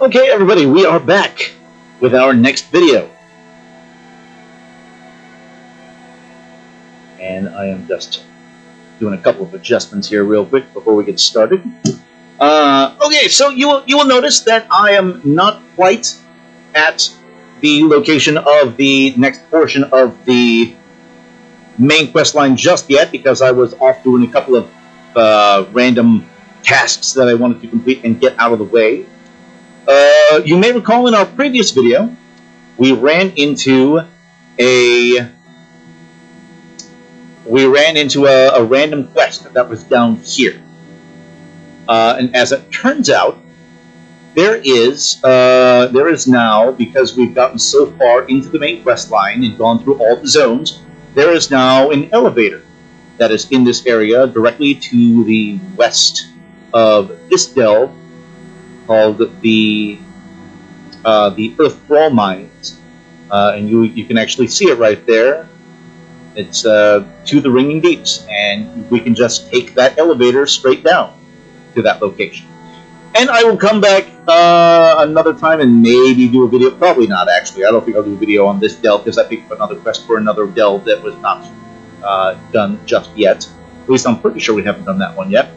Okay, everybody, we are back with our next video. And I am just doing a couple of adjustments here real quick before we get started. Okay, so you will notice that I am not quite at the location of the next portion of the main quest line just yet, because I was off doing a couple of random tasks that I wanted to complete and get out of the way. You may recall in our previous video, we ran into a random quest that was down here. And as it turns out, there is now, because we've gotten so far into the main quest line and gone through all the zones, there is now an elevator that is in this area directly to the west of this delve, called the Earth Mines, and you can actually see it right there. It's to the Ringing Deeps, and we can just take that elevator straight down to that location. And I will come back another time and maybe do a video. Probably not, actually. I don't think I'll do a video on this delve, because I picked up another quest for another delve that was not done just yet. At least I'm pretty sure we haven't done that one yet.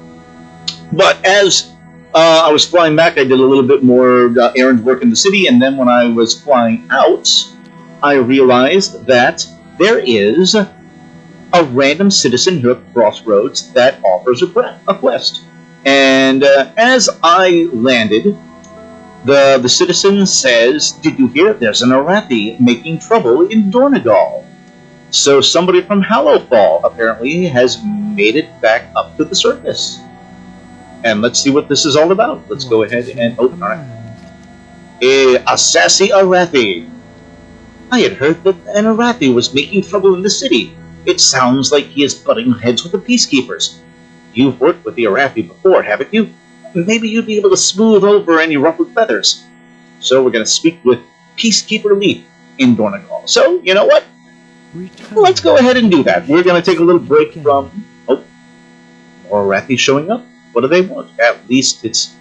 But as I was flying back, I did a little bit more errand work in the city, and then when I was flying out, I realized that there is a random citizen here at the crossroads that offers a quest. And as I landed, the citizen says, "Did you hear? There's an Arathi making trouble in Dornogal." So somebody from Hallowfall apparently has made it back up to the surface. And let's see what this is all about. Let's go ahead and... Oh, alright. A sassy Arathi. I had heard that an Arathi was making trouble in the city. It sounds like he is butting heads with the Peacekeepers. You've worked with the Arathi before, haven't you? Maybe you'd be able to smooth over any ruffled feathers. So we're going to speak with Peacekeeper Leif in Dornogal. So, you know what? Let's go ahead and do that. We're going to take a little break from... Oh, more Arathi showing up. What do they want? At least it's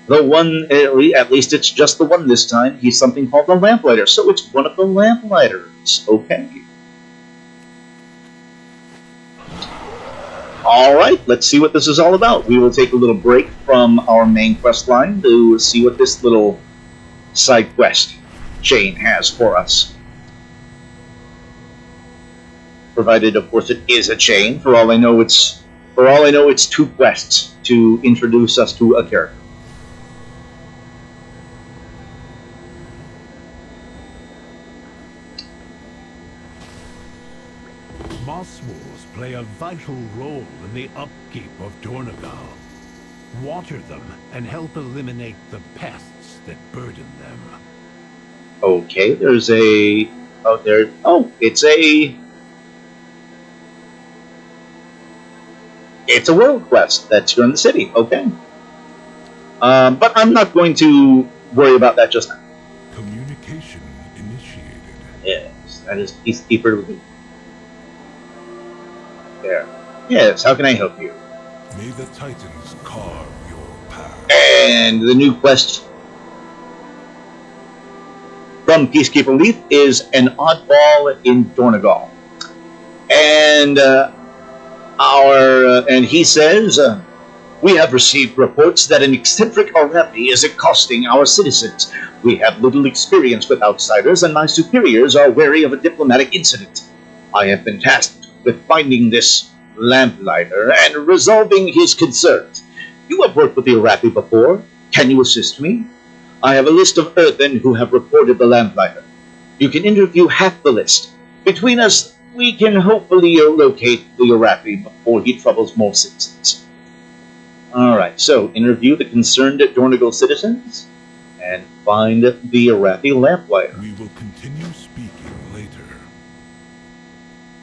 the one. At least it's just the one this time. He's something called the Lamplighter, so it's one of the Lamplighters. Okay. All right. Let's see what this is all about. We will take a little break from our main quest line to see what this little side quest chain has for us. Provided, of course, it is a chain. For all I know, it's 2 quests to introduce us to a character. Moss wolves play a vital role in the upkeep of Dornogal. Water them and help eliminate the pests that burden them. Okay, there's a... Oh, there... Oh, it's a... It's a world quest that's here in the city. Okay. But I'm not going to worry about that just now. Communication initiated. Yes, that is Peacekeeper Leif. There. Yes, how can I help you? May the Titans carve your path. And the new quest from Peacekeeper Leif is an oddball in Dornogal. And and he says, we have received reports that an eccentric Arathi is accosting our citizens. We have little experience with outsiders, and my superiors are wary of a diplomatic incident. I have been tasked with finding this Lamplighter and resolving his concerns. You have worked with the Arathi before. Can you assist me? I have a list of Earthen who have reported the Lamplighter. You can interview half the list. Between us, we can hopefully locate the Arathi before he troubles more citizens. Alright, so interview the concerned Dornogal citizens and find the Arathi Lamplighter. We will continue speaking later.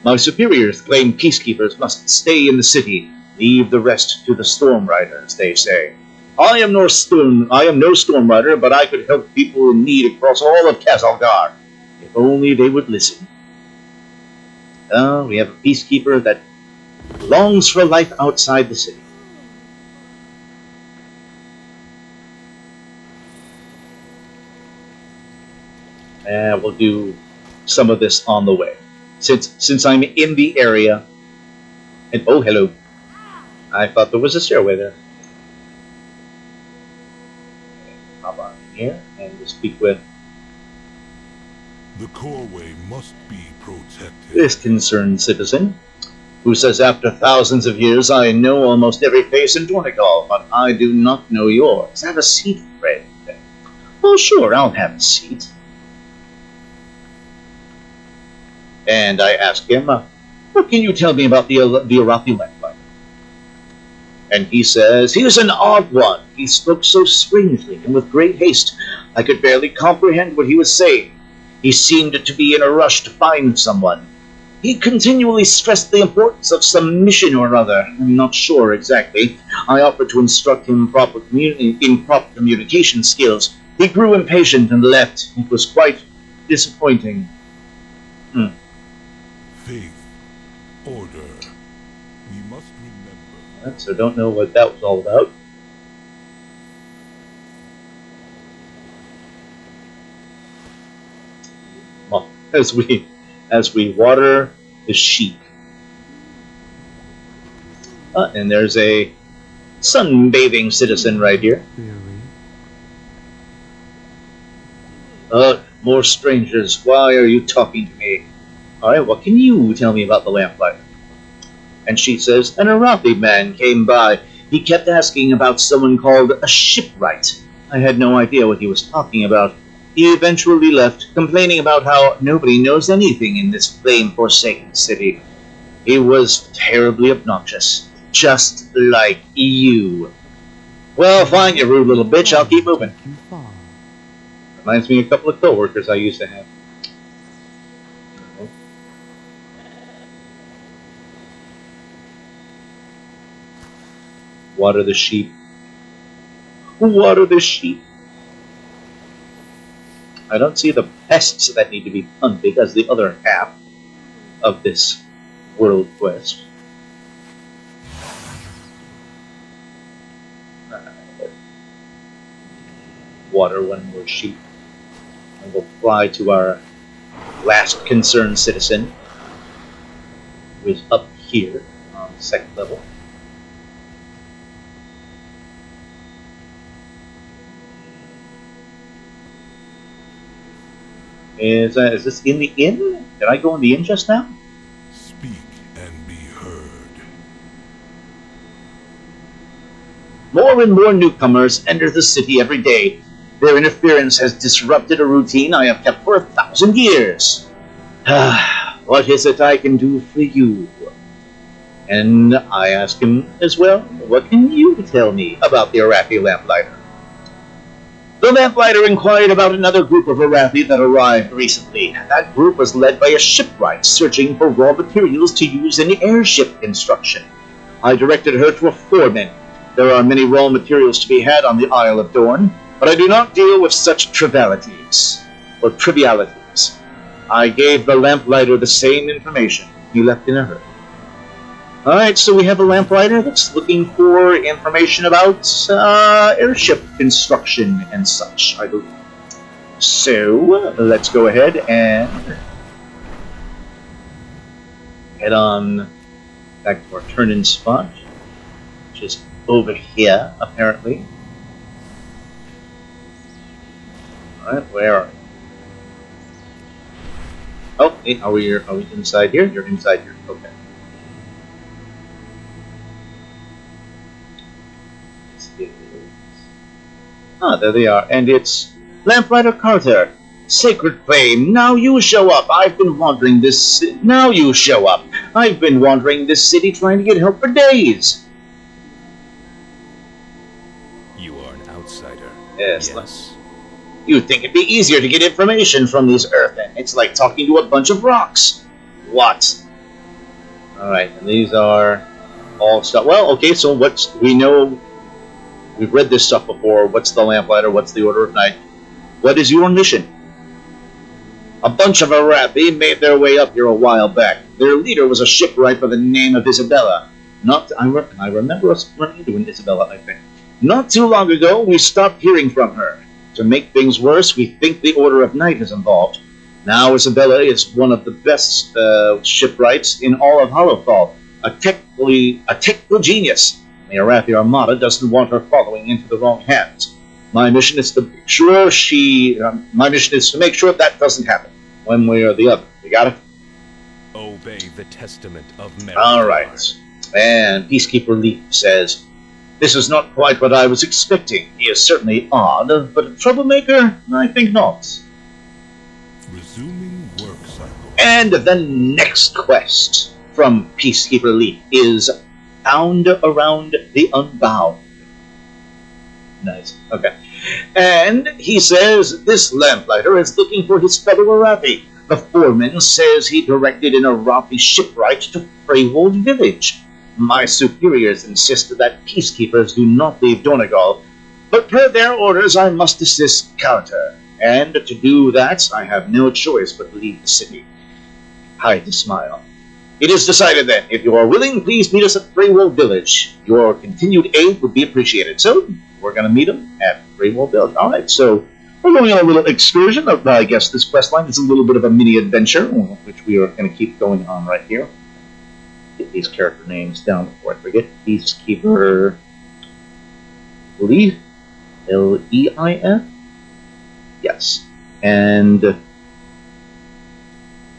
My superiors claim peacekeepers must stay in the city, leave the rest to the storm riders, they say. I am no storm rider, but I could help people in need across all of Kazalgar, if only they would listen. We have a peacekeeper that longs for life outside the city. And we'll do some of this on the way. Since I'm in the area, and oh, hello. I thought there was a stairway there. Hop on in here and we'll speak with The coreway must be protected. this concerned citizen, who says, after thousands of years I know almost every face in Dornogal, but I do not know yours. Have a seat, friend. Well, sure, I'll have a seat. And I ask him, what can you tell me about the Arathi Lamplighter? And he says, he was an odd one. He spoke so strangely and with great haste, I could barely comprehend what he was saying. He seemed to be in a rush to find someone. He continually stressed the importance of some mission or other. I'm not sure exactly. I offered to instruct him in proper communication skills. He grew impatient and left. It was quite disappointing. Faith, order. We must remember. So don't know what that was all about. Well, as we water the sheep. And there's a sunbathing citizen right here. More strangers. Why are you talking to me? Alright, what can you tell me about the Lamplighter? And she says, an Arathi man came by. He kept asking about someone called a shipwright. I had no idea what he was talking about. He eventually left, complaining about how nobody knows anything in this flame-forsaken city. He was terribly obnoxious, just like you. Well, fine, you rude little bitch, I'll keep moving. Reminds me of a couple of co-workers I used to have. Water the sheep. Water the sheep. I don't see the pests that need to be hunted as the other half of this world quest. Water one more sheep. And we'll fly to our last concerned citizen, who is up here on the second level. Is this in the inn? Did I go in the inn just now? Speak and be heard. More and more newcomers enter the city every day. Their interference has disrupted a routine I have kept for 1,000 years. What is it I can do for you? And I ask him as well, what can you tell me about the Arathi Lamplighter? The Lamplighter inquired about another group of Arathi that arrived recently. That group was led by a shipwright searching for raw materials to use in airship construction. I directed her to a foreman. There are many raw materials to be had on the Isle of Dorn, but I do not deal with such trivialities. I gave the Lamplighter the same information. He left in a hurry. Alright, so we have a Lamplighter that's looking for information about airship construction and such, I believe. So, let's go ahead and head on back to our turn-in spot, which is over here, apparently. Alright, where are we? Oh, hey, are we inside here? You're inside here, okay. Ah, there they are, and it's Lamplighter Carter. Sacred Flame, now you show up. I've been wandering this city trying to get help for days. You are an outsider. Yes. You'd think it'd be easier to get information from these Earthen. It's like talking to a bunch of rocks. What? Alright, and these are all stuff. Well, okay, so we've read this stuff before. What's the Lamplighter? What's the Order of Night? What is your mission? A bunch of Arathi made their way up here a while back. Their leader was a shipwright by the name of Isabella. I remember us running into an Isabella, I think. Not too long ago, we stopped hearing from her. To make things worse, we think the Order of Night is involved. Now Isabella is one of the best shipwrights in all of Hollowfall, a technical genius. The Arathi Armada doesn't want her falling into the wrong hands. My mission is to make sure that doesn't happen, one way or the other. You got it? Obey the testament of merit. All right. And Peacekeeper Leif says, "This is not quite what I was expecting. He is certainly odd, but a troublemaker? I think not." Resuming work cycle. And the next quest from Peacekeeper Leif is Found Around the Unbound. Nice. Okay. And he says this lamplighter is looking for his fellow Arathi. The foreman says he directed an Arathi shipwright to Freywold village. My superiors insist that peacekeepers do not leave Dornogal, but per their orders I must assist counter. And to do that, I have no choice but to leave the city. Hide the smile. It is decided then. If you are willing, please meet us at Freywold Village. Your continued aid would be appreciated. So, we're going to meet him at Freywold Village. Alright, so we're going on a little excursion. I guess this quest line is a little bit of a mini adventure, which we are going to keep going on right here. Get these character names down before I forget. Peacekeeper Leif. Leif? Yes. And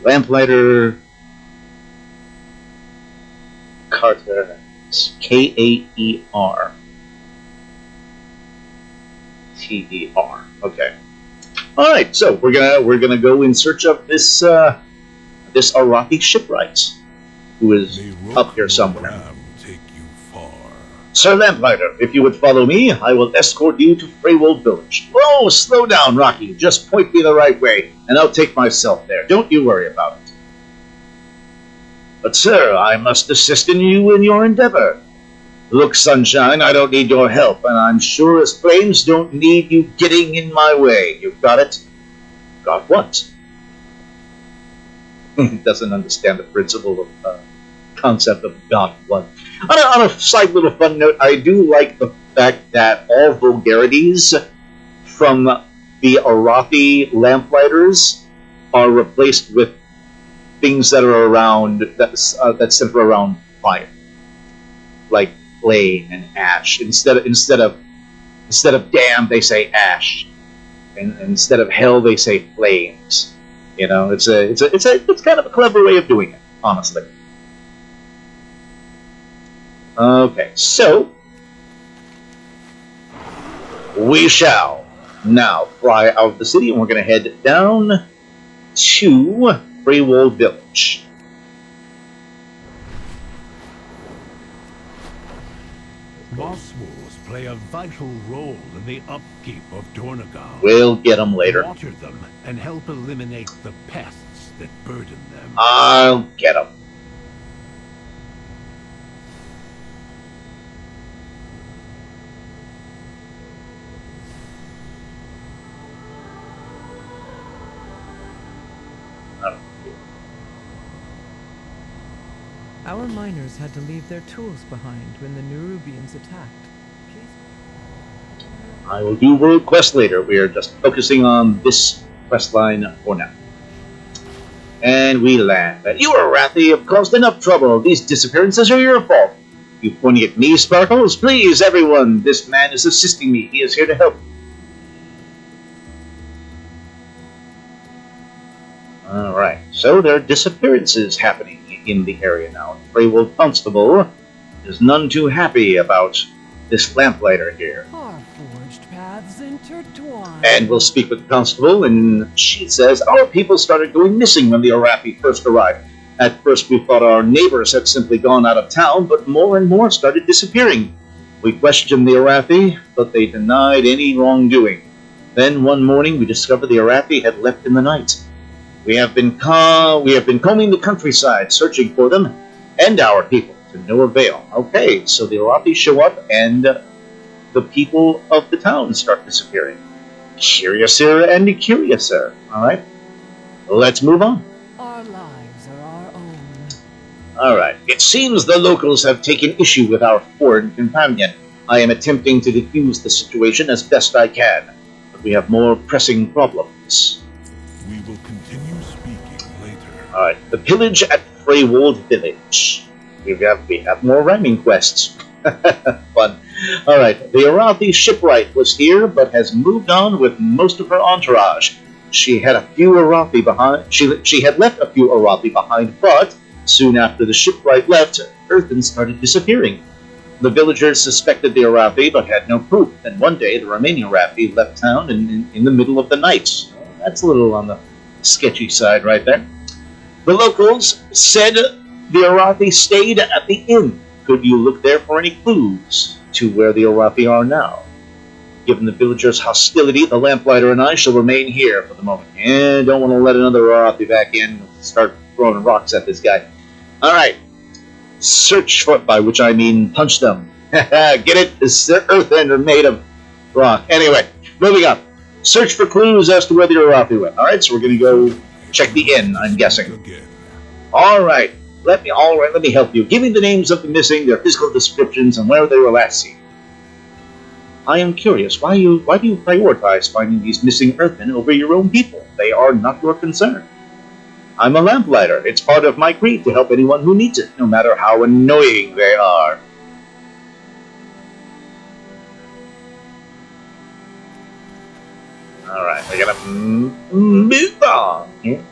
Lamplighter Carter. Kaer. Ter. Okay. All right. So we're gonna go in search of this Arathi shipwright, who is up here somewhere. Take you far. Sir Lamplighter, if you would follow me, I will escort you to Freywold Village. Oh, slow down, Rocky. Just point me the right way, and I'll take myself there. Don't you worry about it. But, sir, I must assist you in your endeavor. Look, Sunshine, I don't need your help, and I'm sure as Flames don't need you getting in my way. You got it? Got what? Doesn't understand the principle of concept of got what. On a side little fun note, I do like the fact that all vulgarities from the Arathi Lamplighters are replaced with things that are around that center around fire, like flame and ash. Instead of damn, they say ash, and instead of hell, they say flames. You know, it's kind of a clever way of doing it, honestly. Okay, so we shall now fly out of the city, and we're going to head down to Freywold Village. Moss wolves play a vital role in the upkeep of Dornogal. We'll get them later. Water them and help eliminate the pests that burden them. I'll get them. Our miners had to leave their tools behind when the Nerubians attacked. I will do world quest later. We are just focusing on this quest line for now. And we land. You, Arathi, have caused enough trouble. These disappearances are your fault. You pointing at me, Sparkles? Please, everyone. This man is assisting me. He is here to help. Alright, so there are disappearances happening in the area now. Freywold Constable is none too happy about this lamplighter here. Our forged paths intertwine. And we'll speak with the constable, and she says, our people started going missing when the Arathi first arrived. At first we thought our neighbors had simply gone out of town, but more and more started disappearing. We questioned the Arathi, but they denied any wrongdoing. Then one morning we discovered the Arathi had left in the night. We have been combing the countryside, searching for them and our people, to no avail. Okay, so the Arathi show up, and the people of the town start disappearing. Curiouser and curiouser. All right, let's move on. Our lives are our own. All right. It seems the locals have taken issue with our foreign companion. I am attempting to defuse the situation as best I can, but we have more pressing problems. We will continue Alright, the pillage at Freywold Village. We have more rhyming quests. Fun. Alright, the Arathi shipwright was here, but has moved on with most of her entourage. She had a few Arathi behind. She had left a few Arathi behind, but soon after the shipwright left, Earthen started disappearing. The villagers suspected the Arathi, but had no proof, and one day the remaining Arathi left town in the middle of the night. That's a little on the sketchy side right there. The locals said the Arathi stayed at the inn. Could you look there for any clues to where the Arathi are now? Given the villagers' hostility, the Lamplighter and I shall remain here for the moment. And don't want to let another Arathi back in and start throwing rocks at this guy. Alright. Search for, by which I mean punch them. Get it? It's Earthen made of rock. Anyway, moving on. Search for clues as to where the Arathi went. Alright, so we're going to go check the inn, I'm guessing. Alright, let me help you. Give me the names of the missing, their physical descriptions, and where they were last seen. I am curious, why do you prioritize finding these missing Earthen over your own people? They are not your concern. I'm a lamplighter. It's part of my creed to help anyone who needs it, no matter how annoying they are. Alright, we're gonna move on here.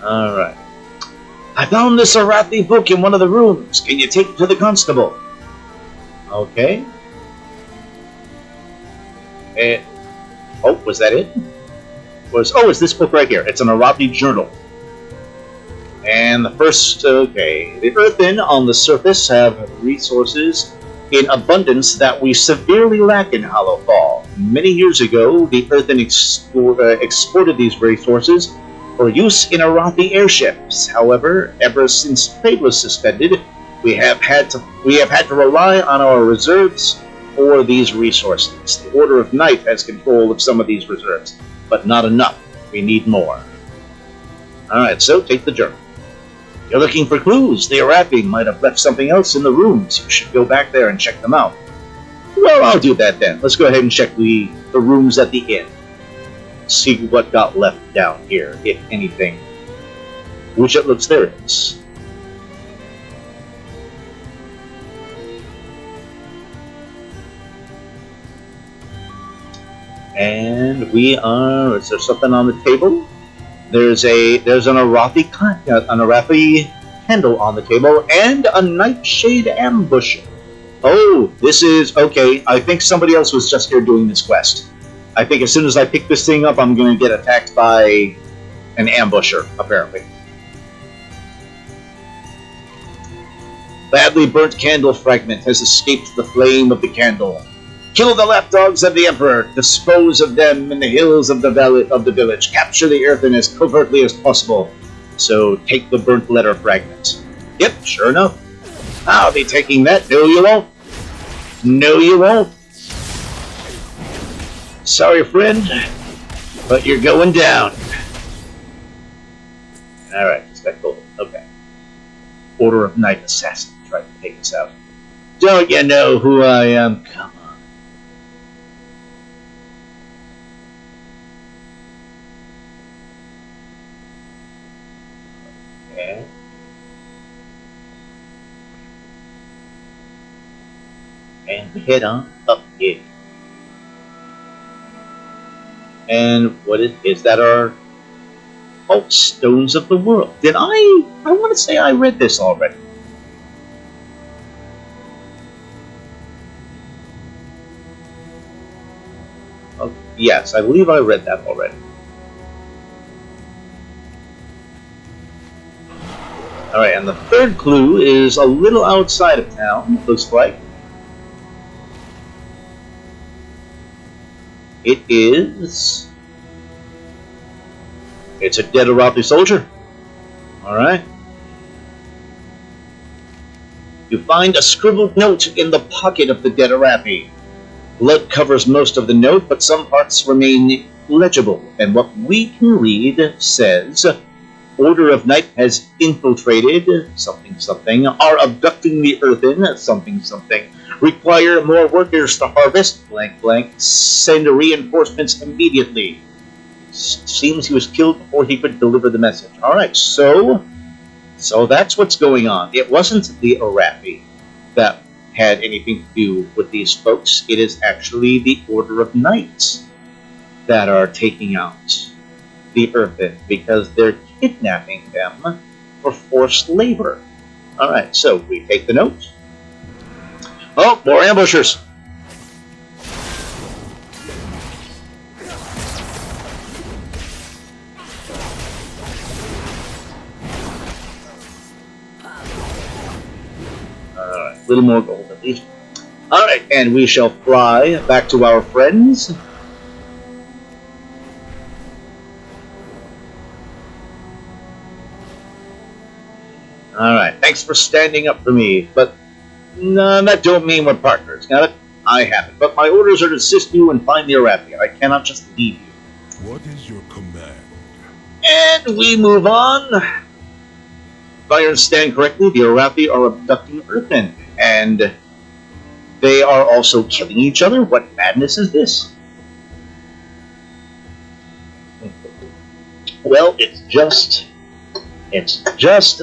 Alright. I found this Arathi book in one of the rooms. Can you take it to the constable? Okay. Oh, was that it? It's this book right here. It's an Arathi journal. And the first, okay. The Earthen on the surface have resources in abundance that we severely lack in Hollowfall. Many years ago, the Earthen exported these resources for use in Arathi airships. However, ever since trade was suspended, we have had to rely on our reserves for these resources. The Order of Night has control of some of these reserves, but not enough. We need more. Alright, so take the journal. You're looking for clues. The Arathi might have left something else in the rooms. You should go back there and check them out. Well, I'll do that then. Let's go ahead and check the rooms at the inn. See what got left down here, if anything. Which it looks there is. And we are. Is there something on the table? There's an Arathi candle on the table and a nightshade ambush. Oh, this is okay. I think somebody else was just here doing this quest. I think as soon as I pick this thing up, I'm going to get attacked by an ambusher, apparently. Badly burnt candle fragment has escaped the flame of the candle. Kill the lapdogs of the Emperor. Dispose of them in the hills of the village. Capture the Earthen as covertly as possible. So take the burnt letter fragment. Yep, sure enough. I'll be taking that. No, you won't. No, you won't. Sorry, friend, but you're going down. Alright, is that gold? Okay. Order of Night Assassin tried to take us out. Don't you know who I am? Come on. Okay. And we head on up here. And what is that? Our Stones of the World. Did I want to say I read this already. Oh, yes, I believe I read that already. Alright, and the third clue is a little outside of town, looks like. It's a dead Arathi soldier. Alright. You find a scribbled note in the pocket of the dead Arathi. Blood covers most of the note, but some parts remain legible, and what we can read says, Order of Night has infiltrated something something, are abducting the Earthen something something, require more workers to harvest blank blank, send reinforcements immediately. Seems he was killed before he could deliver the message. Alright, so that's what's going on. It wasn't the Arathi that had anything to do with these folks. It is actually the Order of Knights that are taking out the Earthen because they're kidnapping them for forced labor. Alright, so we take the note. Oh, more ambushers! Alright, a little more gold at least. Alright, and we shall fly back to our friends. Alright, thanks for standing up for me, but no, that don't mean we're partners, got it? I haven't, but my orders are to assist you and find the Arathi. I cannot just leave you. What is your command? And we move on. If I understand correctly, the Arathi are abducting Earthen, and they are also killing each other? What madness is this? Well, it's just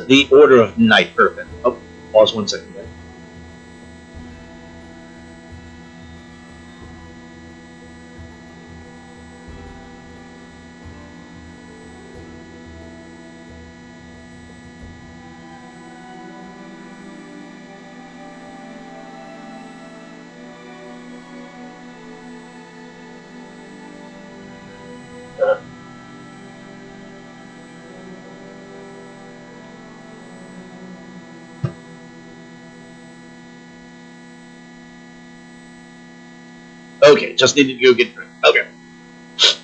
the Order of Night Earthen. Oh, pause 1 second there. Okay, just needed to go get a drink. Okay. It's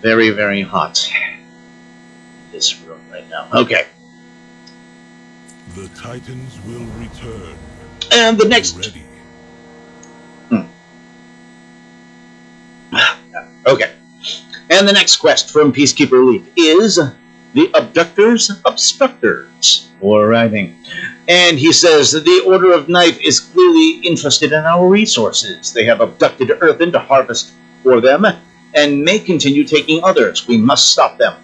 very, very hot in this room right now. Okay. The Titans will return. And the next... Ready. Okay. And the next quest from Peacekeeper Leif is the Abductors Obstructors arriving. And he says that the Order of Knife is clearly interested in our resources. They have abducted Earthen to harvest for them and may continue taking others. We must stop them.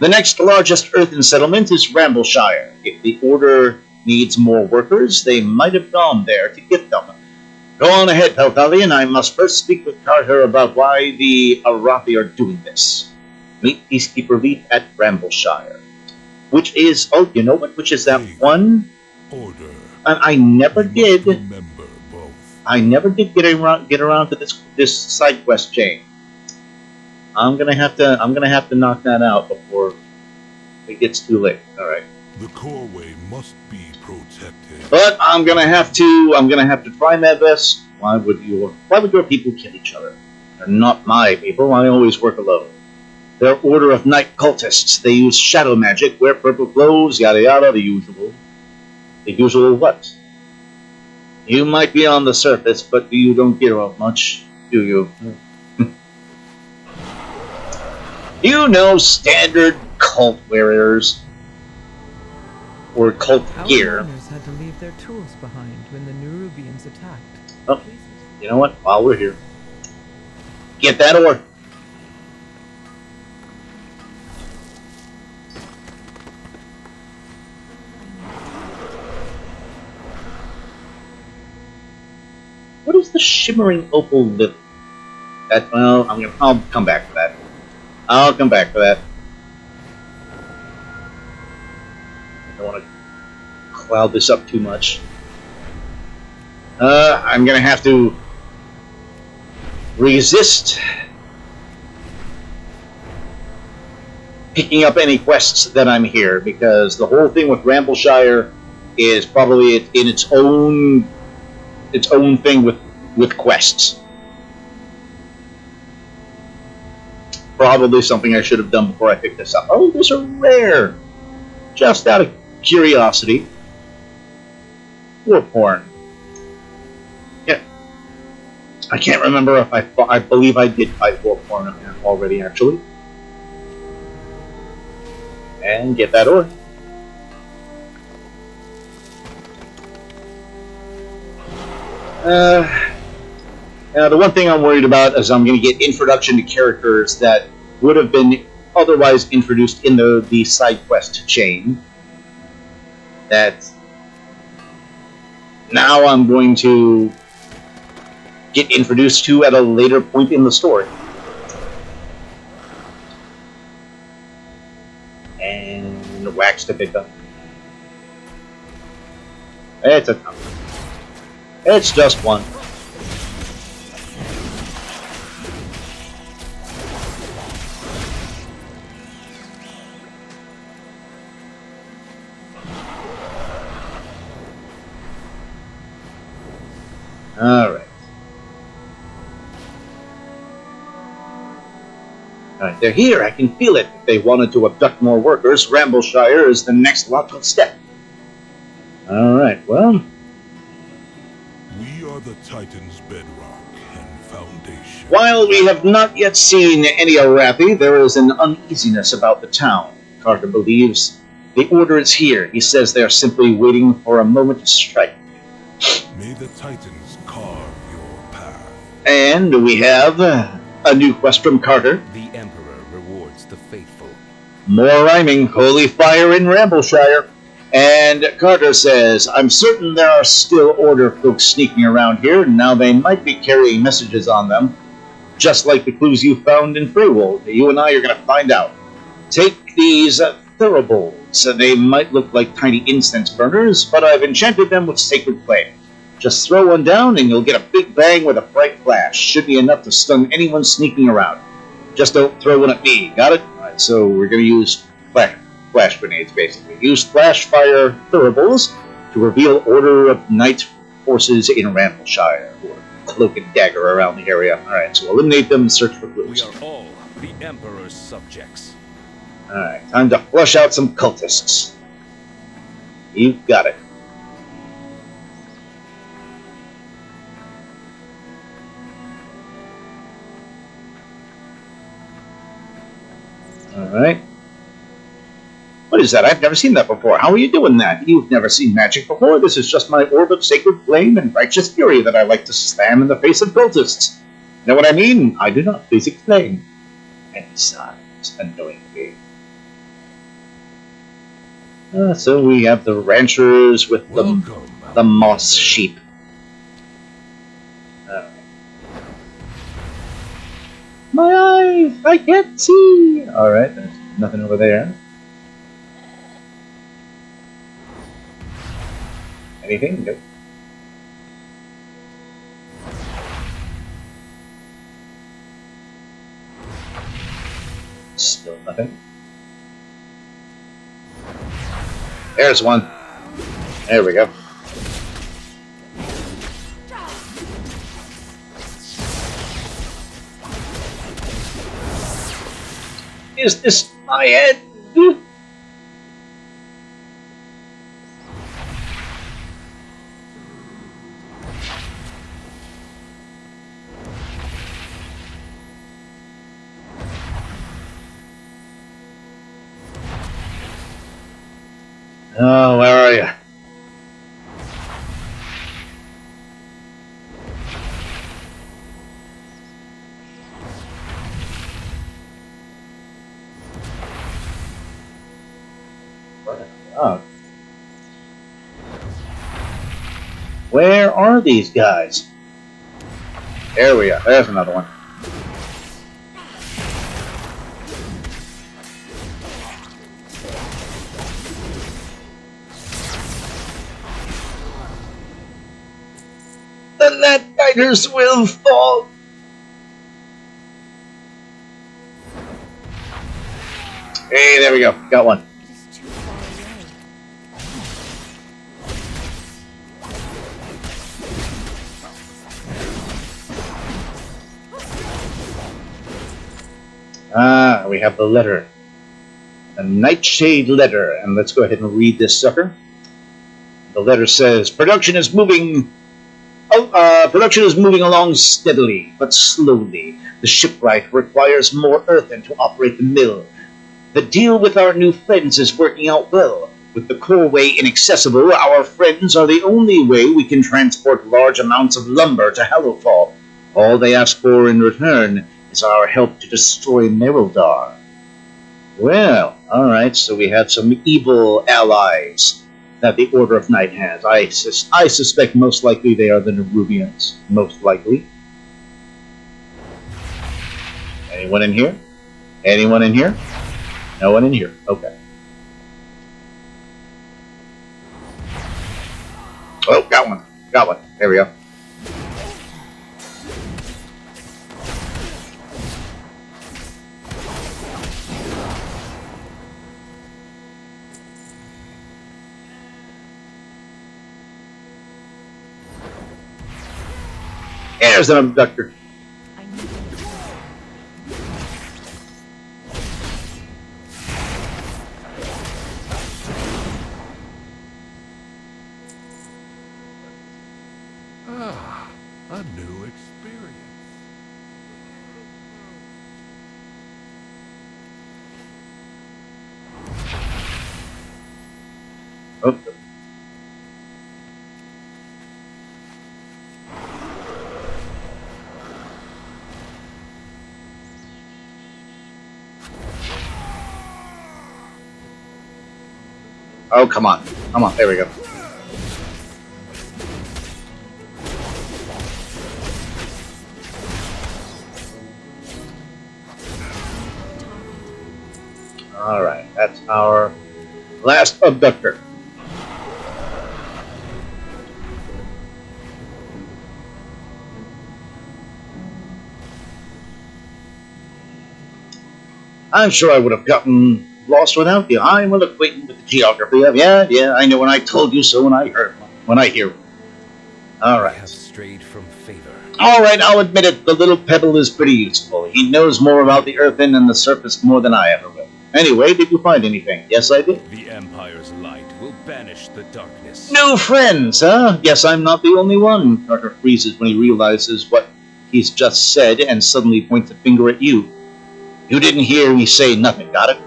The next largest Earthen settlement is Rambleshire. If the Order needs more workers, they might have gone there to get them. Go on ahead, Pelthalion. I must first speak with Carter about why the Arathi are doing this. Meet Peacekeeper Leif at Rambleshire. Which is, oh, you know what? Which is that one? Order. I never did. Remember both. I never did get around to this side quest chain. I'm gonna have to knock that out before it gets too late. All right. The Coreway must be protected. But I'm gonna have to try my best. Why would your people kill each other? They're not my people. I always work alone. They're Order of Night cultists. They use shadow magic, wear purple clothes, yada yada, the usual. The usual what? You might be on the surface, but you don't care of much, do you? You know, standard cult wearers. Or cult Our gear. miners had to leave their tools behind when the Nerubians attacked. Oh, you know what? While we're here, get that ore. What is the shimmering opal lily? That, well, I'll come back to that. I'll come back to that. I don't want to cloud this up too much. I'm gonna have to resist picking up any quests that I'm here, because the whole thing with Rambleshire is probably in its own thing with quests. Probably something I should have done before I picked this up. Oh, these are rare. Just out of curiosity. War porn. Yeah. I can't remember if I believe I did fight war porn already, actually. and get that ore. Now, the one thing I'm worried about is I'm going to get introduction to characters that would have been otherwise introduced in the side quest chain. That now I'm going to get introduced to at a later point in the story. And wax to pick up. It's a tough one. It's just one. Alright. Alright, they're here. I can feel it. If they wanted to abduct more workers, Rambleshire is the next logical step. Alright, well. We are the Titan's bedrock and foundation. While we have not yet seen any Arathi, there is an uneasiness about the town. Carter believes the order is here. He says they are simply waiting for a moment to strike. May the Titans carve your path. And we have a new quest from Carter. The Emperor rewards the faithful. More rhyming, holy fire in Rambleshire. And Carter says, I'm certain there are still Order folks sneaking around here. Now they might be carrying messages on them, just like the clues you found in Freywold. You and I are going to find out. Take these thuribles. They might look like tiny incense burners, but I've enchanted them with sacred flame. Just throw one down and you'll get a big bang with a bright flash. Should be enough to stun anyone sneaking around. Just don't throw one at me. Got it? Alright, so we're going to use flash grenades, basically. Use flash fire thuribles to reveal Order of Night forces in Rambleshire, or cloak and dagger around the area. Alright, so eliminate them and search for We clues. are all the Emperor's subjects. Alright, time to flush out some cultists. You've got it. Alright. What is that? I've never seen that before. How are you doing that? You've never seen magic before. This is just my orb of sacred flame and righteous fury that I like to slam in the face of cultists. Know what I mean? I do not face explain. And he sighs annoyingly. So we have the ranchers with the moss sheep. Alright. My eyes! I can't see! Alright, there's nothing over there. Anything? Nope. Still nothing. There's one. There we go. Is this my head? Oh, where are you? Oh. Where are these guys? There we are. There's another one. The Lamplighter's will fall. Hey, there we go. Got one. It is too far away. Ah, we have the letter. A Nightshade letter. And let's go ahead and read this sucker. The letter says, production is moving along steadily, but slowly. The shipwright requires more earthen to operate the mill. The deal with our new friends is working out well. With the core way inaccessible, our friends are the only way we can transport large amounts of lumber to Hallowfall. All they ask for in return is our help to destroy Merildar. Well, alright, so we have some evil allies that the Order of Night has. I suspect most likely they are the Nerubians. Most likely. Anyone in here? Anyone in here? No one in here. Okay. Oh, got one. Got one. There we go. There's an abductor. A new experience. Oh. Oh, come on. Come on. There we go. Alright, that's our last abductor. I'm sure I would have gotten lost without you. I'm well acquainted with the geography of yeah, I know when I told you so when I hear. I Alright. have strayed from favor. Alright, I'll admit it, the little pebble is pretty useful. He knows more about the Earthen and the surface more than I ever will. Anyway, did you find anything? Yes, I did. The Empire's light will banish the darkness. New friends, huh? Guess I'm not the only one. Carter freezes when he realizes what he's just said and suddenly points a finger at you. You didn't hear me say nothing, got it?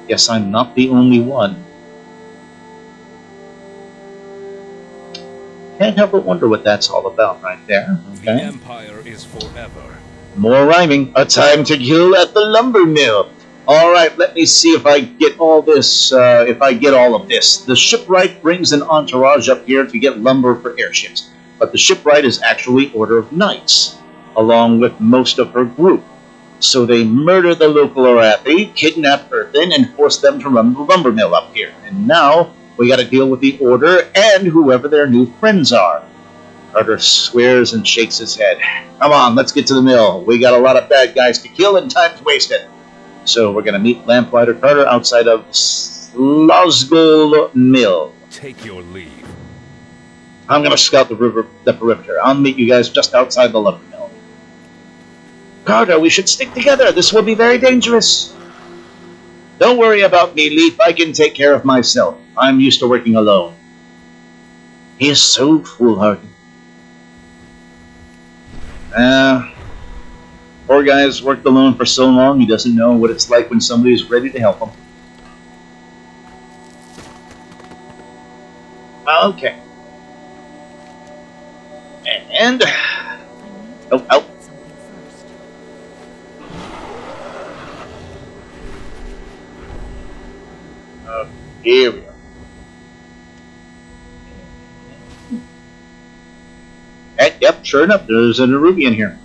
Guess I'm not the only one. Can't help but wonder what that's all about right there. The Okay. Empire is forever. More rhyming. A time to kill at the lumber mill. Alright, let me see if I get all this, if I get all of this. The shipwright brings an entourage up here to get lumber for airships. But the shipwright is actually Order of Knights, along with most of her group. So they murder the local Arathi, kidnap Earthen, and force them to run the lumber mill up here. And now, we gotta deal with the Order and whoever their new friends are. Carter swears and shakes his head. Come on, let's get to the mill. We got a lot of bad guys to kill and time's wasted. So we're gonna meet Lamplighter Carter outside of Slosgul Mill. Take your leave. I'm gonna scout the perimeter. I'll meet you guys just outside the lumber mill. Carter, we should stick together. This will be very dangerous. Don't worry about me, Leif. I can take care of myself. I'm used to working alone. He is so foolhardy. Poor guy's worked alone for so long, he doesn't know what it's like when somebody's ready to help him. Okay. And... Oh. Here we go. Yep, sure enough, there's a Nerubian here.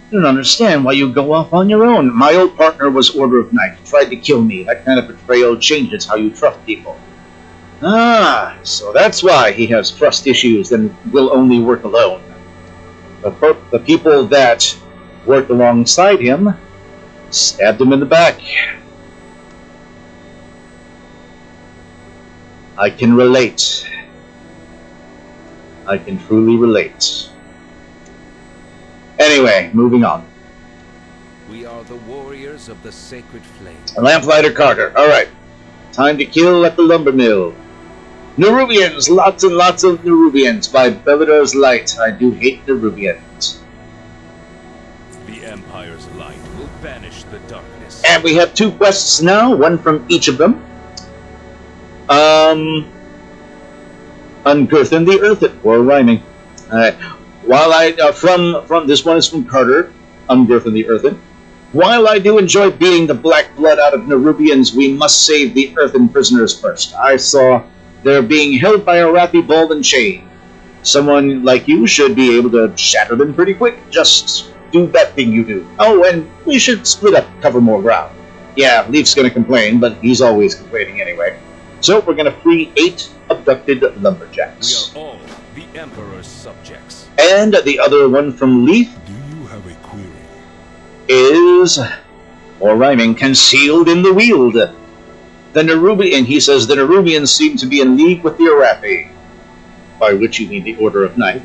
I don't understand why you go off on your own. My old partner was Order of Night. He tried to kill me. That kind of betrayal changes how you trust people. Ah, so that's why he has trust issues and will only work alone. The people that worked alongside him stabbed him in the back. I can relate. I can truly relate. Anyway, moving on. We are the warriors of the sacred flame. Lamplighter Carter. Alright. Time to kill at the lumber mill. Nerubians! Lots and lots of Nerubians by Belladar's Light. I do hate Nerubians. The Empire's light will banish the darkness. And we have 2 quests now, one from each of them. Earthen the Earthen, or rhyming. While from this one is from Carter, Earthen the Earthen. While I do enjoy beating the black blood out of Nerubians, we must save the Earthen prisoners first. I saw they're being held by Arathi ball and chain. Someone like you should be able to shatter them pretty quick. Just do that thing you do. Oh, and we should split up, cover more ground. Yeah, Leif's gonna complain, but he's always complaining anyway. So we're gonna free 8 abducted lumberjacks. We are all the Emperor's subjects. And the other one from Leif Do you have a query? is, or rhyming, concealed in the weald. The Nerubian, he says, the Nerubians seem to be in league with the Arathi, by which you mean the Order of Night.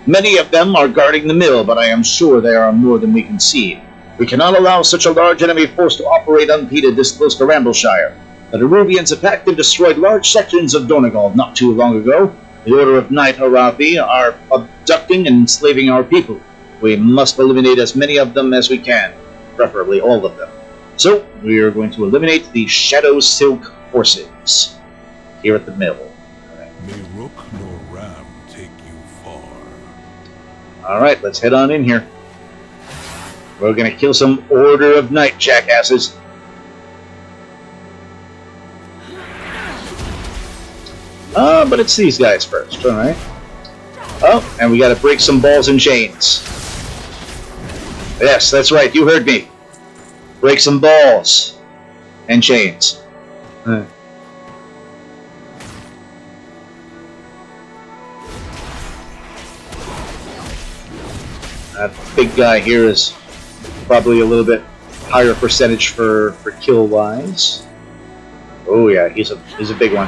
Many of them are guarding the mill, but I am sure there are more than we can see. We cannot allow such a large enemy force to operate unimpeded this close to Rambleshire. The Nerubians attacked and destroyed large sections of Dornogal not too long ago. The Order of Night Arathi are abducting and enslaving our people. We must eliminate as many of them as we can, preferably all of them. So, we are going to eliminate the Shadow Silk forces here at the mill. May rook nor ram take you far. Alright, let's head on in here. We're going to kill some Order of Night jackasses. But it's these guys first, alright. Oh, and we gotta break some balls and chains. Yes, that's right, you heard me. Break some balls and chains. That big guy here is probably a little bit higher percentage for kill wise. Oh yeah, he's a big one.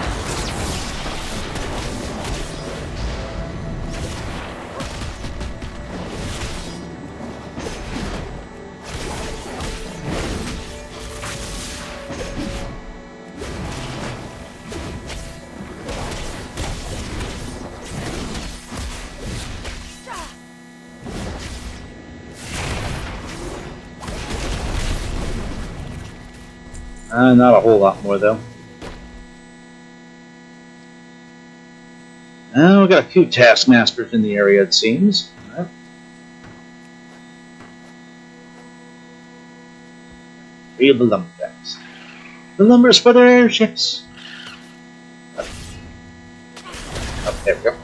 Not a whole lot more, though. We've got a few taskmasters in the area, it seems. Right. Three of the lumberjacks. The lumber's for their airships. Oh, there we go.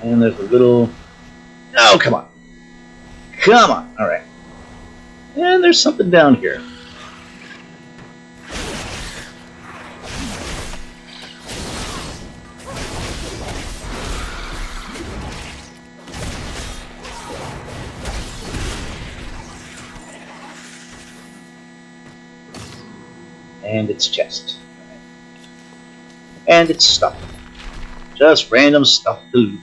And there's a little... Oh, come on. Come on. All right. And there's something down here. And it's chest. And it's stuff. Just random stuff to loot.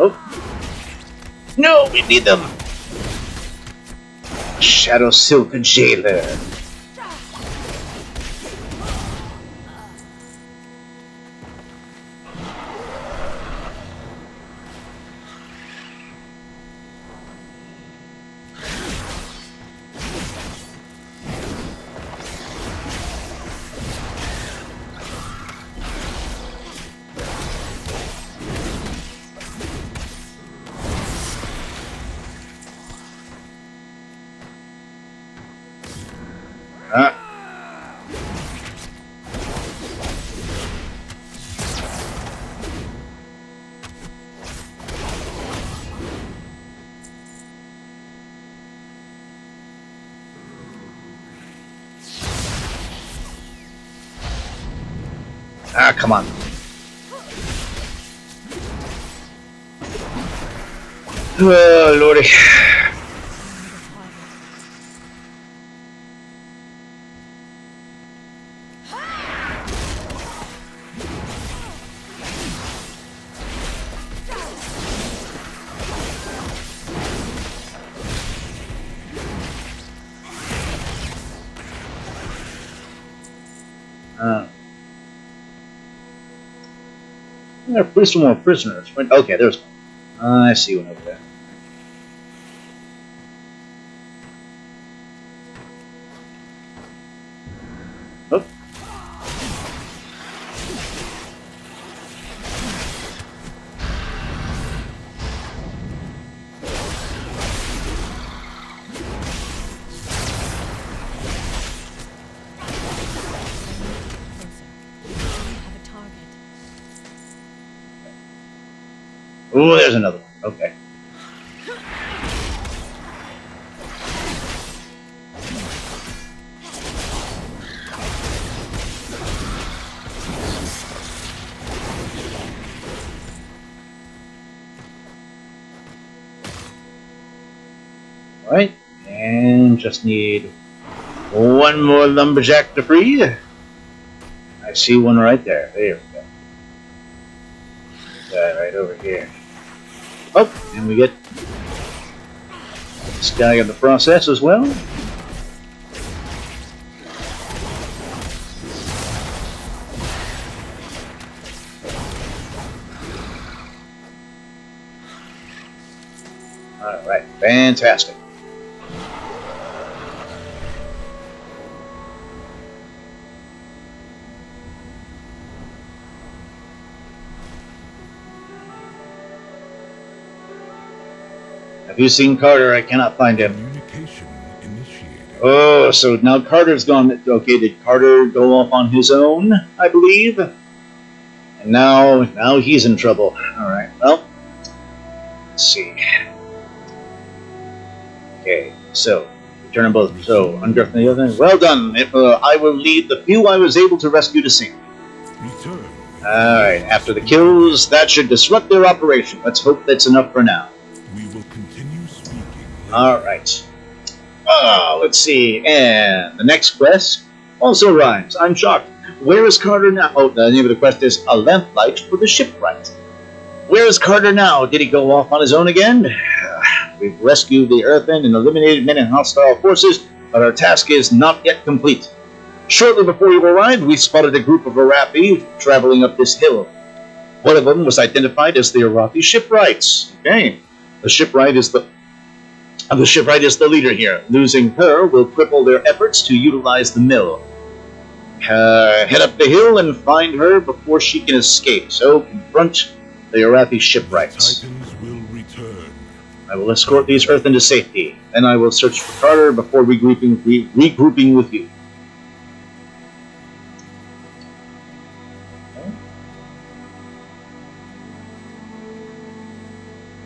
Oh. No, we need them. Shadow Silk Jailer. Come on. Oh, Lordy. There are some more prisoners. Okay, there's one. I see one over there. Oh. Oh, there's another one. Okay. Alright, and just need one more lumberjack to free. I see one right there. There we go. Guy right over here. Oh, and we get this guy in the process as well. Alright, fantastic. Have you seen Carter? I cannot find him. Communication initiated. Oh, so now Carter's gone. Okay, did Carter go off on his own, I believe? And now he's in trouble. Alright, well, let's see. Okay, so, return them both. So, unearth the other. Well done. I will lead the few I was able to rescue to safety. Return. Alright, after the kills, that should disrupt their operation. Let's hope that's enough for now. We will continue speaking. Alright. Let's see. And the next quest also rhymes. I'm shocked. Where is Carter now? Oh, the name of the quest is A Lamplight for the Shipwright. Where is Carter now? Did he go off on his own again? We've rescued the Earthen and eliminated many hostile forces, but our task is not yet complete. Shortly before you arrived, we spotted a group of Arathi traveling up this hill. One of them was identified as the Arathi Shipwrights. Okay. The shipwright is the leader here. Losing her will cripple their efforts to utilize the mill. Head up the hill and find her before she can escape. So confront the Arathi Shipwrights. Titans will return. I will escort these Earthen to safety. Then I will search for Carter before regrouping with you. Okay.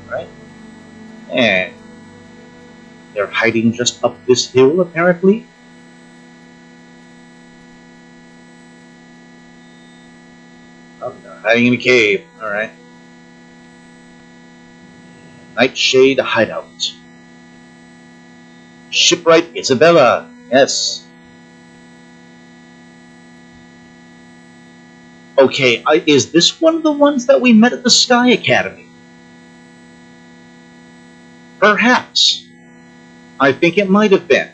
Right. And they're hiding just up this hill, apparently. Oh, they're hiding in a cave. Alright. Nightshade Hideout. Shipwright Isabella. Yes. Okay, is this one of the ones that we met at the Sky Academy? Perhaps. I think it might have been.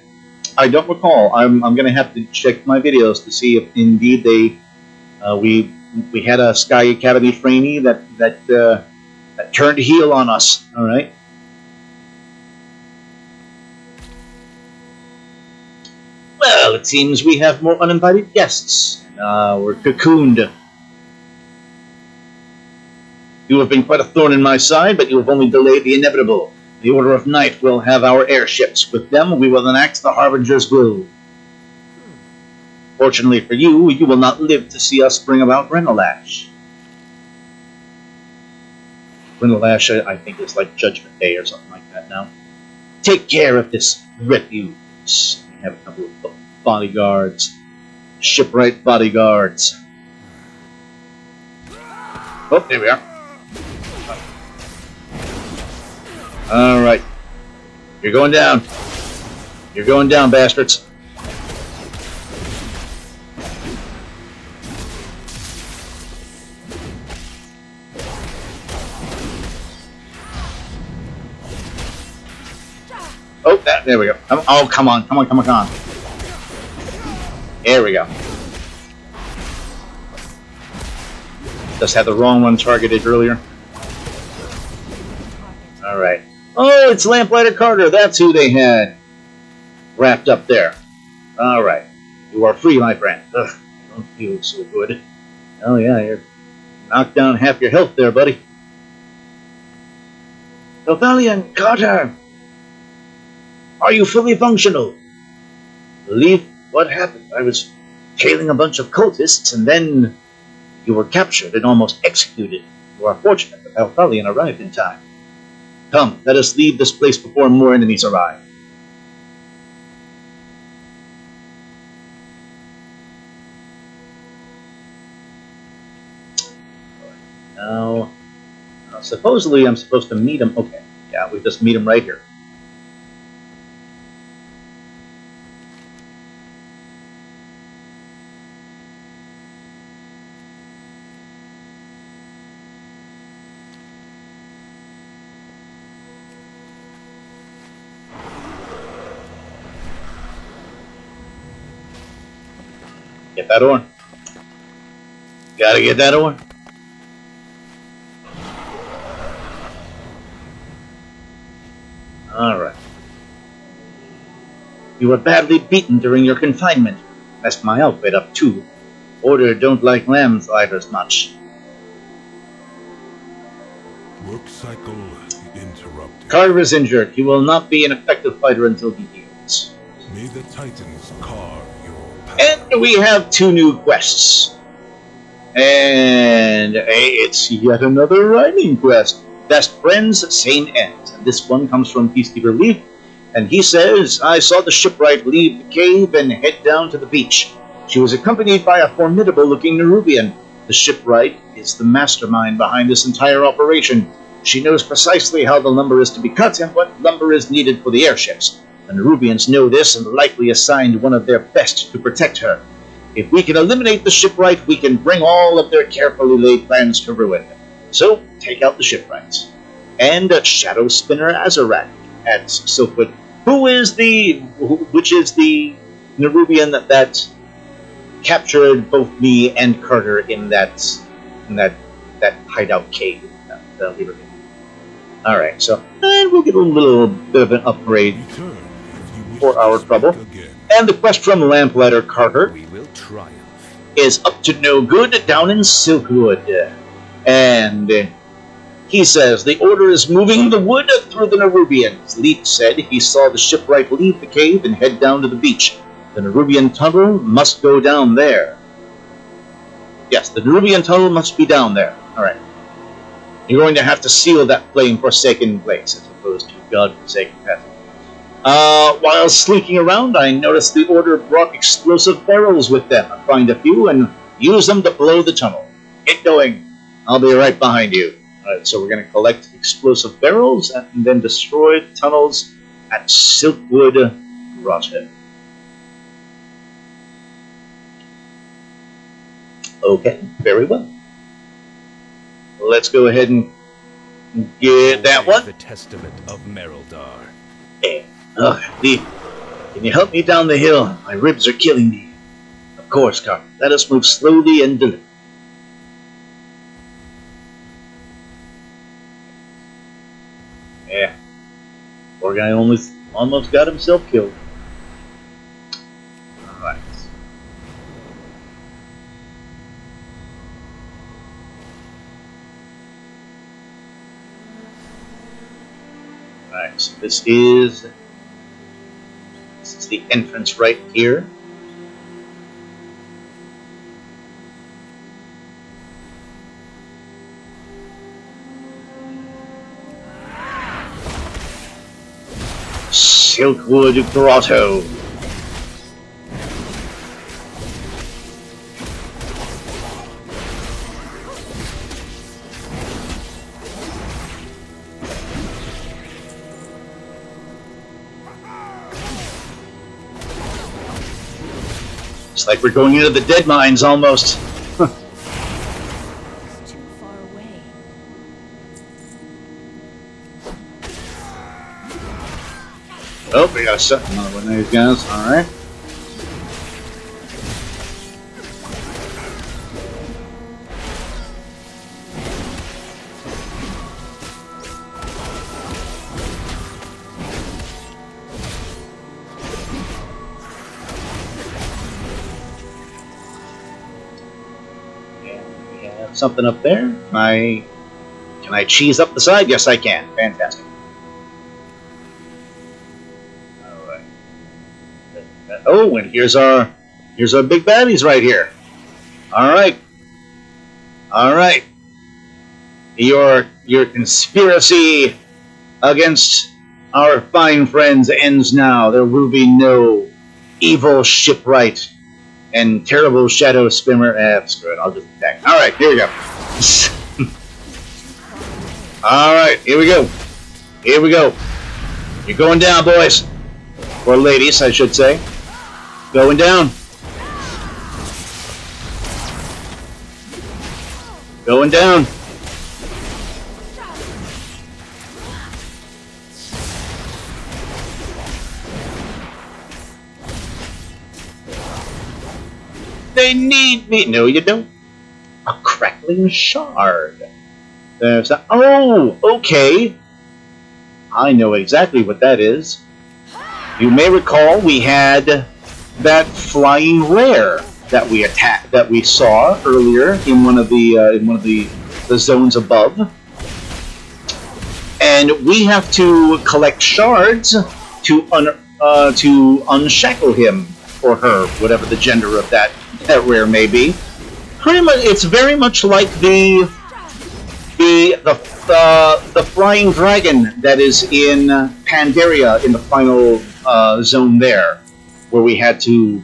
I don't recall. I'm going to have to check my videos to see if indeed we had a Sky Academy trainee that turned heel on us. All right. Well, it seems we have more uninvited guests. We're cocooned. You have been quite a thorn in my side, but you have only delayed the inevitable. The Order of Night will have our airships. With them, we will enact the Harbinger's will. Fortunately for you, you will not live to see us bring about Renalash. Renalash, I think, is like Judgment Day or something like that now. Take care of this refuse. We have a couple of bodyguards. Shipwright bodyguards. Oh, there we are. Alright. You're going down. You're going down, bastards. Oh, there we go. Oh, come on. There we go. Just had the wrong one targeted earlier. Alright. Oh, it's Lamplighter Carter. That's who they had wrapped up there. Alright. You are free, my friend. Ugh, I don't feel so good. Oh yeah, you're knocked down half your health there, buddy. Rebellion, Carter! Are you fully functional? Leif, what happened? I was trailing a bunch of cultists, and then you were captured and almost executed. You are fortunate that Althalion arrived in time. Come, let us leave this place before more enemies arrive. Now, supposedly I'm supposed to meet him. Okay, yeah, we just meet him right here. Get that ore. Gotta get that ore. Alright. You were badly beaten during your confinement. Messed my outfit up too. Order don't like Lamplighters much. Work cycle interrupted. Carter is injured. He will not be an effective fighter until he heals. May the Titans carve your path. And we have 2 new quests. And it's yet another rhyming quest. Best friends, same ends. And this one comes from Peacekeeper Leif. And he says, I saw the shipwright leave the cave and head down to the beach. She was accompanied by a formidable-looking Nerubian. The shipwright is the mastermind behind this entire operation. She knows precisely how the lumber is to be cut and what lumber is needed for the airships. The Nerubians know this and likely assigned one of their best to protect her. If we can eliminate the shipwright, we can bring all of their carefully laid plans to ruin. So, take out the shipwrights. And Shadow Spinner Azarath adds Silkwood, which is the Nerubian that captured both me and Carter in that hideout cave. Alright, so and we'll get a little bit of an upgrade Return if you wish for to our speak trouble. again. And the quest from Lamplighter Carter We will triumph. is up to no good down in Silkwood. And he says the order is moving the wood through the Nerubians. Leif said he saw the shipwright leave the cave and head down to the beach. The Nerubian tunnel must go down there. Yes, the Nerubian tunnel must be down there. Alright. You're going to have to seal that flame-forsaken place as opposed to God-forsaken path. While slinking around, I noticed the Order brought explosive barrels with them. Find a few and use them to blow the tunnel. Get going. I'll be right behind you. Alright, so we're going to collect explosive barrels and then destroy tunnels at Silkwood Grotto. Okay, very well. Let's go ahead and get that one. The testament of Merildar. Hey, Leif, can you help me down the hill? My ribs are killing me. Of course, Carter. Let us move slowly and deliberately. Yeah. Poor guy almost got himself killed. Alright. Alright, so this is the entrance right here. Silkwood Grotto. It's like we're going into the dead mines almost. It's too far away. Oh, we got to set another one of these guys. Alright. something up there. Can I cheese up the side? Yes, I can. Fantastic. All right. Oh, and here's our big baddies right here. All right. All right. Your conspiracy against our fine friends ends now. There will be no evil shipwright and terrible shadow spimmer. Screw it. I'll just attack. All right, here we go. All right, here we go. Here we go. You're going down, boys. Or ladies, I should say. Going down. Going down. They need me. No, you don't. A crackling shard. There's a... Oh, okay. I know exactly what that is. You may recall we had that flying rare that we saw earlier in one of the zones above, and we have to collect shards to unshackle him or her, whatever the gender of that rare may be. Pretty much, it's very much like the flying dragon that is in Pandaria in the final zone there, where we had to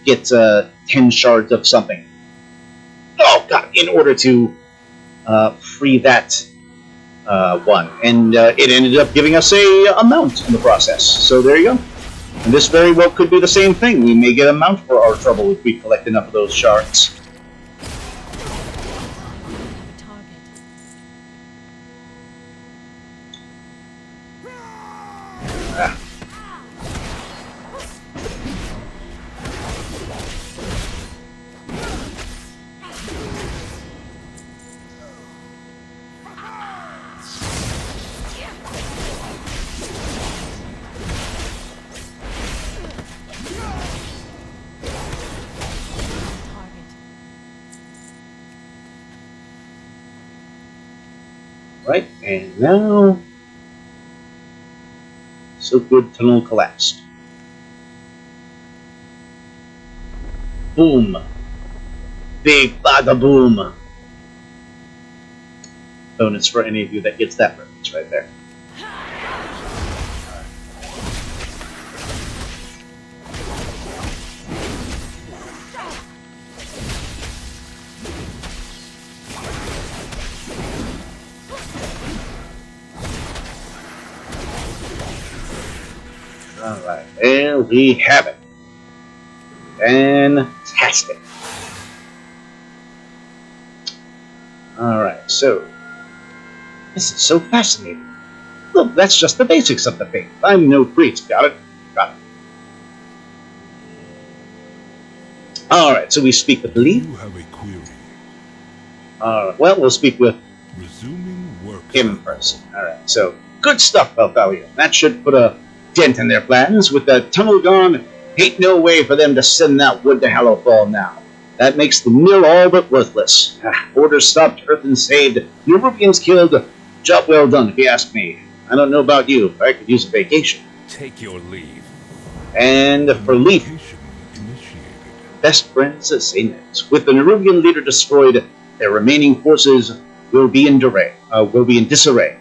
get 10 shards of something. Oh god! In order to free that one, and it ended up giving us a mount in the process. So there you go. And this very well could be the same thing. We may get a mount for our trouble if we collect enough of those shards. Ah. Right, and now... So good, tunnel collapsed. Boom. Big bada boom. Bonus for any of you that gets that reference right there. Alright, there we have it. Fantastic. Alright, so this is so fascinating. Look, that's just the basics of the faith. I'm no priest. Got it? Got it. Alright, so we speak with Leif. You have a query. Alright, well, we'll speak with Resuming work. him first. Alright, so good stuff, Belthalia. That should put a dent in their plans. With the tunnel gone, ain't no way for them to send that wood to Hallowfall now. That makes the mill all but worthless. Orders stopped, Earthen saved, Nerubians killed. Job well done, if you ask me. I don't know about you, but I could use a vacation. Take your leave. And for Leif, Vacation initiated. best friends as they met. With the Nerubian leader destroyed, their remaining forces will be in disarray.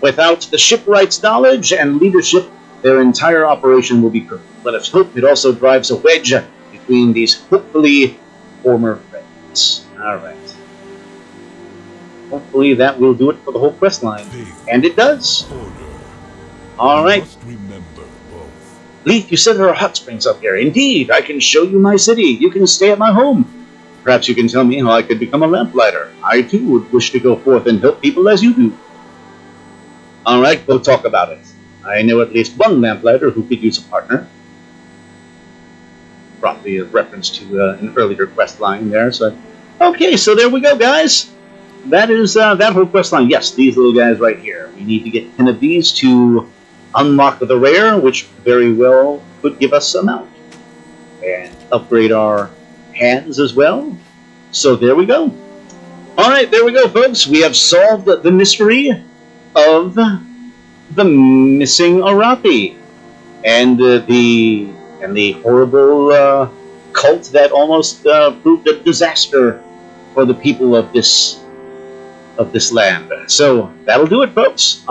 Without the shipwright's knowledge and leadership, their entire operation will be crippled. Let us hope it also drives a wedge between these hopefully former friends. Alright. Hopefully that will do it for the whole quest line. And it does. Order. Alright. Must remember both. Leif, you said there are hot springs up here. Indeed, I can show you my city. You can stay at my home. Perhaps you can tell me how I could become a lamplighter. I too would wish to go forth and help people as you do. Alright, we'll talk about it. I know at least one lamplighter who could use a partner. Probably a reference to an earlier quest line there. So, okay, so there we go, guys. That is that whole quest line. Yes, these little guys right here. We need to get 10 of these to unlock the rare, which very well could give us some out. And upgrade our hands as well. So there we go. All right, there we go, folks. We have solved the mystery of the missing Arathi and the horrible cult that almost proved a disaster for the people of this land. So that'll do it, folks.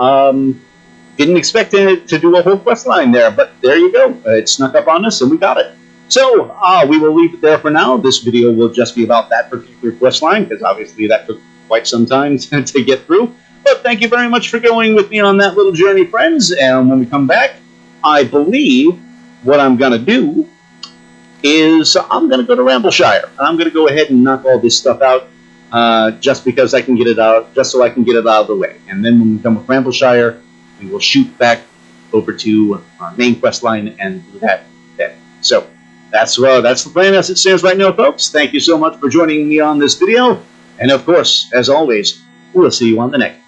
Didn't expect to do a whole quest line there, but there you go. It snuck up on us, and we got it. So we will leave it there for now. This video will just be about that particular quest line, because obviously that took quite some time to get through. But thank you very much for going with me on that little journey, friends. And when we come back, I believe what I'm going to do is I'm going to go to Rambleshire. I'm going to go ahead and knock all this stuff out just because I can get it out, just so I can get it out of the way. And then when we come with Rambleshire, we will shoot back over to our main quest line and do that then. So that's the plan as it stands right now, folks. Thank you so much for joining me on this video. And of course, as always, we'll see you on the next.